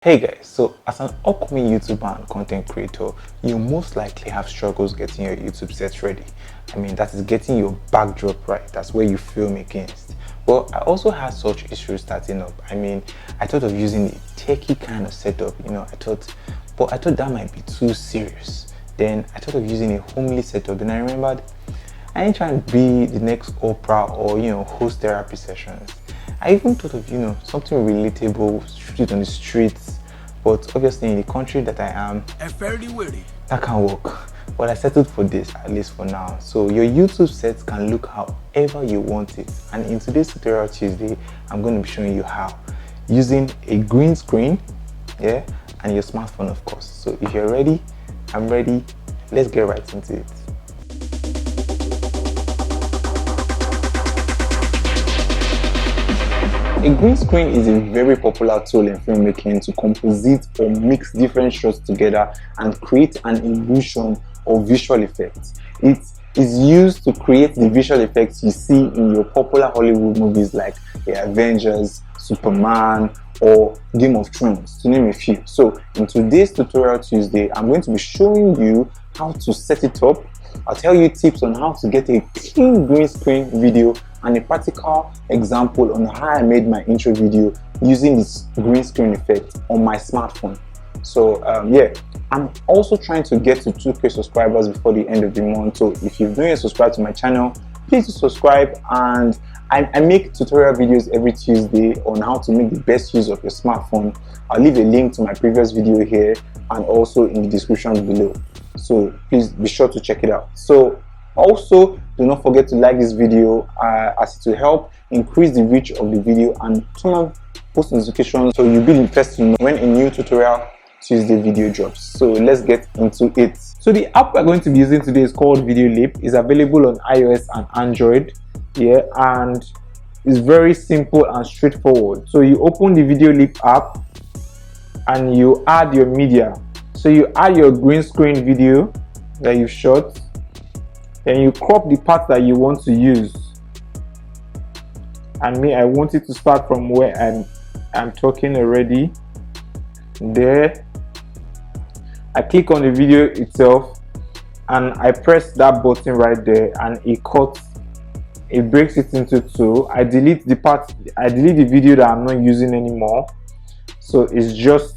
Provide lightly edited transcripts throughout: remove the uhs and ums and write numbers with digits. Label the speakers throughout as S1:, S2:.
S1: Hey guys, so as an upcoming YouTuber and content creator, you most likely have struggles getting your YouTube set ready. I mean, that is getting your backdrop right. That's where you film against. Well, I also had such issues starting up. I mean, I thought of using a techie kind of setup, I thought that might be too serious. Then I thought of using a homely setup. Then I remembered I ain't trying to be the next Oprah or host therapy sessions. I even thought of something relatable, shoot on the streets, but obviously in the country that I am, that can't work. But I settled for this, at least for now. So your YouTube sets can look however you want it, and in today's tutorial Tuesday, I'm going to be showing you how, using a green screen, and your smartphone, of course. So if you're ready, I'm ready. Let's get right into it. A green screen is a very popular tool in filmmaking to composite or mix different shots together and create an illusion or visual effect. It is used to create the visual effects you see in your popular Hollywood movies like The Avengers, Superman, or Game of Thrones, to name a few. So in today's tutorial Tuesday, I'm going to be showing you how to set it up. I'll tell you tips on how to get a clean green screen video and a practical example on how I made my intro video using this green screen effect on my smartphone. So I'm also trying to get to 2K subscribers before the end of the month. So if you've not yet subscribed to my channel, please do subscribe. And I make tutorial videos every Tuesday on how to make the best use of your smartphone. I'll leave a link to my previous video here and also in the description below. So please be sure to check it out. So also, do not forget to like this video as it will help increase the reach of the video and turn on post notifications so you'll be the first to know when a new tutorial Tuesday video drops. So let's get into it. So the app we're going to be using today is called Video Leap. It's available on iOS and Android, and it's very simple and straightforward. So you open the Video Leap app and you add your media. So you add your green screen video that you shot. Then you crop the part that you want to use. And me, I want it to start from where I'm talking already. There. I click on the video itself and I press that button right there, and it breaks it into two. I delete the video that I'm not using anymore. So it's just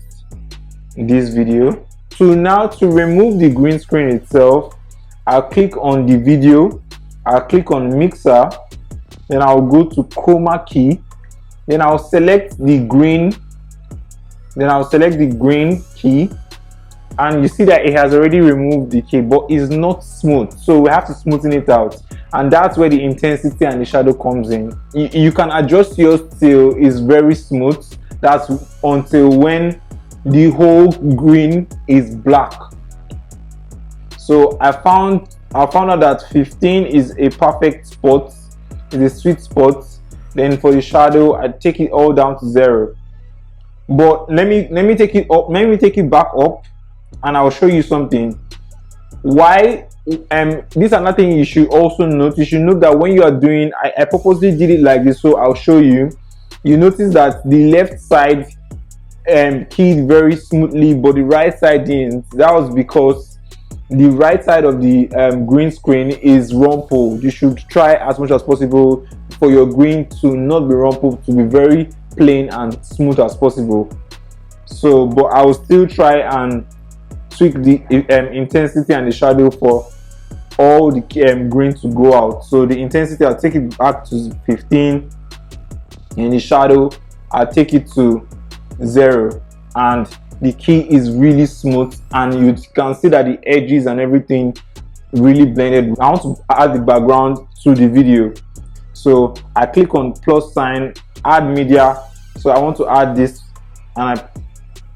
S1: this video. So now to remove the green screen itself, I'll click on the video, I'll click on mixer, then I'll go to chroma key, then I'll select the green, key, and you see that it has already removed the key, but it's not smooth, so we have to smoothen it out, and that's where the intensity and the shadow comes in. You can adjust yours till it's very smooth. That's until when the whole green is black. So I found out that 15 is a perfect spot, is a sweet spot. Then for the shadow, I take it all down to 0. But let me take it up. Let me take it back up, and I'll show you something. Why? This is another thing you should also note. You should note that when you are doing, I purposely did it like this, so I'll show you. You notice that the left side keyed very smoothly, but the right side didn't. That was because the right side of the green screen is rumpled. You should try as much as possible for your green to not be rumpled, to be very plain and smooth as possible. So, but I will still try and tweak the intensity and the shadow for all the green to go out. So the intensity, I'll take it back to 15, and the shadow, I'll take it to 0, and the key is really smooth, and you can see that the edges and everything really blended. I want to add the background to the video, so I click on plus sign, add media. So I want to add this, and I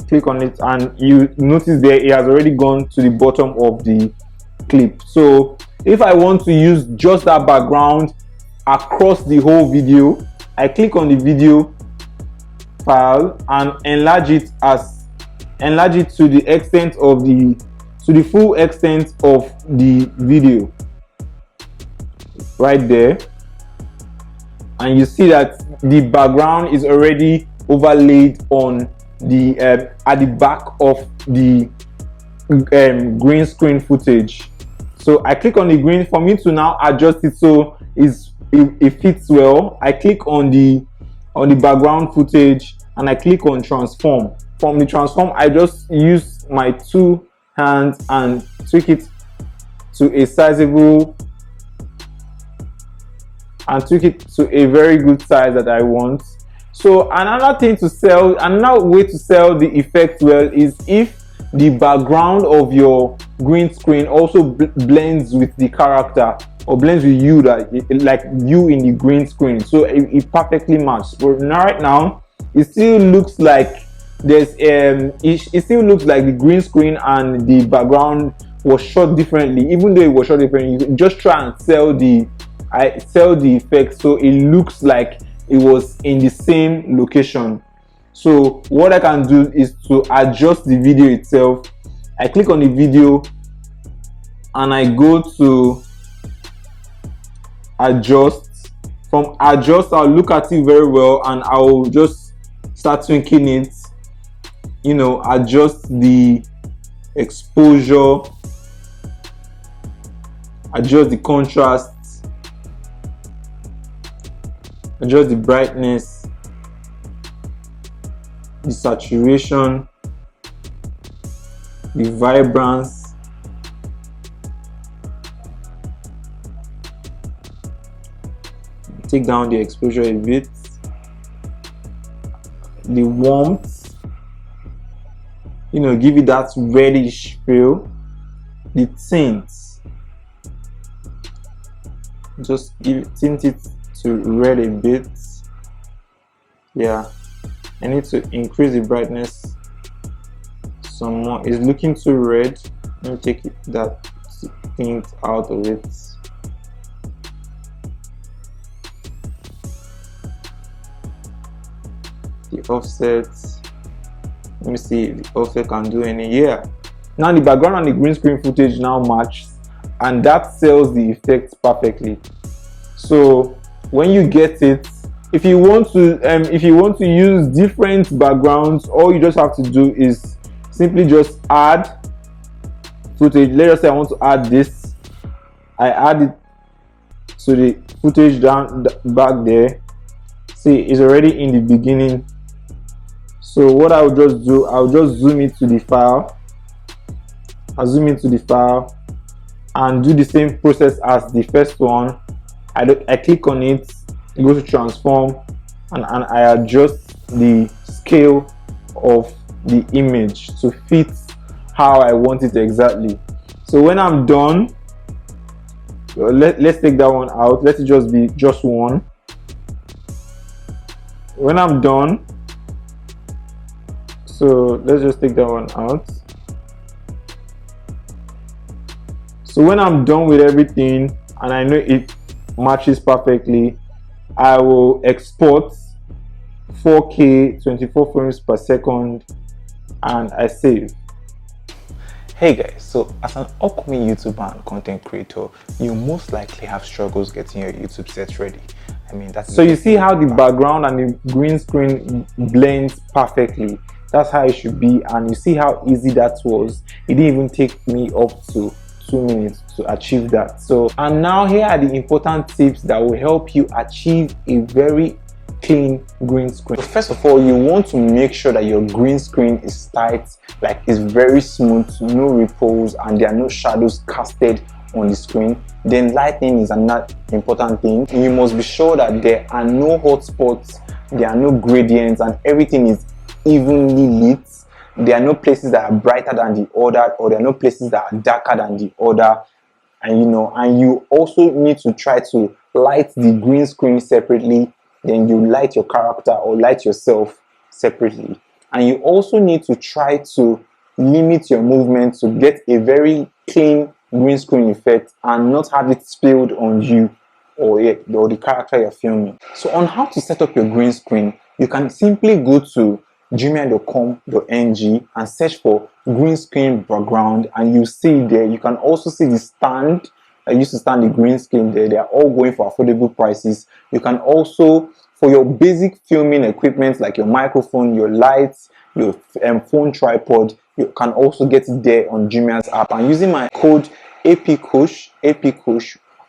S1: click on it, and you notice there it has already gone to the bottom of the clip. So if I want to use just that background across the whole video, I click on the video file and enlarge it to the extent of the full extent of the video right there, and you see that the background is already overlaid on the at the back of the green screen footage. So I click on the green for me to now adjust it so it fits well. I click on the background footage and I click on transform. From the transform, I just use my 2 hands and tweak it to a sizable and tweak it to a very good size that I want. So another way to sell the effect well is if the background of your green screen also blends with the character or blends with you, like you in the green screen, so it perfectly matches. But right now it still looks like it still looks like the green screen and the background was shot differently. Even though it was shot differently, you just try and sell the effect so it looks like it was in the same location. So what I can do is to adjust the video itself. I click on the video and I go to adjust. From adjust, I'll look at it very well and I'll just start tweaking it, adjust the exposure, adjust the contrast, adjust the brightness, the saturation, the vibrance, take down the exposure a bit, the warmth, give it that reddish feel, the tint, just tint it to red a bit. Yeah, I need to increase the brightness some more. It's looking too red. Let me take that tint out of it. The offset, let me see if the offset can do any. Yeah, now the background and the green screen footage now matches, and that sells the effect perfectly. So when you get it, if you want to use different backgrounds, all you just have to do is simply just add footage. Let us say I want to add this. I add it to the footage back there. See, it's already in the beginning. So what I'll just do, I'll just zoom into the file. I'll zoom into the file and do the same process as the first one. I click on it, go to transform, and I adjust the scale of the image to fit how I want it exactly. So when I'm done, let's take that one out. Let it just be just one. When I'm done, so let's just take that one out. So when I'm done with everything and I know it matches perfectly, I will export 4K 24 frames per second and I save. Hey guys, so as an upcoming YouTuber and content creator, you most likely have struggles getting your YouTube set ready. I mean, that's so you see how the background and the green screen blends perfectly. That's how it should be, and you see how easy that was. It didn't even take me up to 2 minutes to achieve that. So, and now here are the important tips that will help you achieve a very clean green screen. So first of all, you want to make sure that your green screen is tight, like it's very smooth, no ripples, and there are no shadows casted on the screen. Then lighting is another important thing. You must be sure that there are no hot spots, there are no gradients, and everything is evenly lit. There are no places that are brighter than the other, or there are no places that are darker than the other. And you also need to try to light the green screen separately, then you light your character or light yourself separately. And you also need to try to limit your movement to get a very clean green screen effect and not have it spilled on you or the character you're filming. So on how to set up your green screen, you can simply go to jumia.com.ng and search for green screen background, and you see there. You can also see the stand I used to stand the green screen there. They are all going for affordable prices. You can also, for your basic filming equipment like your microphone, your lights, your phone tripod, you can also get it there on Jumia's app. And using my code APCUSH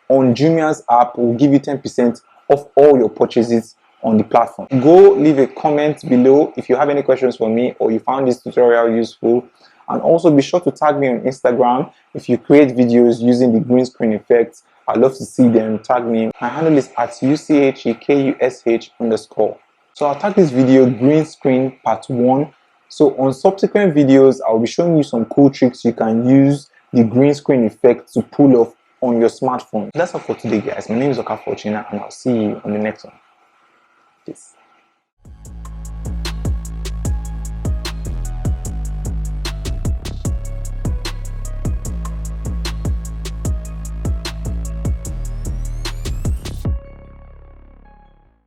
S1: on Jumia's app will give you 10% off all your purchases on the platform. Go leave a comment below if you have any questions for me or you found this tutorial useful. And also be sure to tag me on Instagram if you create videos using the green screen effect. I'd love to see them. Tag me. My handle is at UCHEKUSH_. So I'll tag this video green screen part 1. So on subsequent videos, I'll be showing you some cool tricks you can use the green screen effect to pull off on your smartphone. That's all for today, guys. My name is Okafor China, and I'll see you on the next one. Peace.